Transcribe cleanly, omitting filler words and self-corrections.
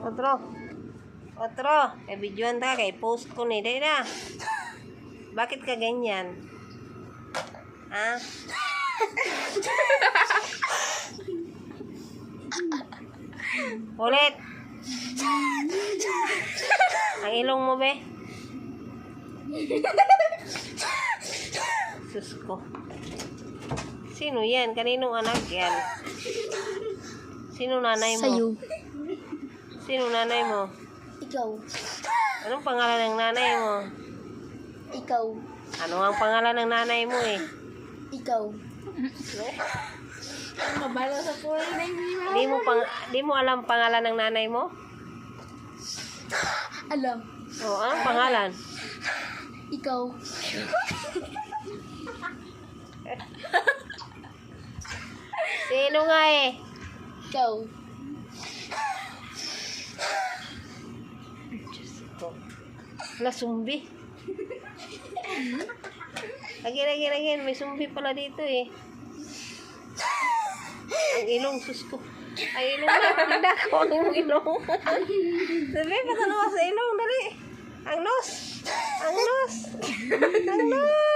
Otro. Otro. Kay videoan ta. Kay post ko ni. Dahil na. Bakit ka ganyan? Ha? Ulit. Ang ilong mo, be. Sus ko. Sino yan? Kaninong anak yan? Sino nanay mo? Sa'yo. Sino nanay mo? Ikaw. Anong pangalan ng nanay mo? Ikaw. Ano ang pangalan ng nanay mo eh? Ikaw. Mabalo sa kulay na Di mo alam pangalan ng nanay mo? Alam. O, anong pangalan? Ikaw. Sino nga eh? Ikaw. Diyos ko. Wala, sumbi. Lagi. May sumbi pala dito eh. Ang ilong, sus ko. Ay, ilong na. Hindi ko ang ilong. Dali, patalo ka sa ilong. Dali. Ang nos. Ang nos. Ang nos.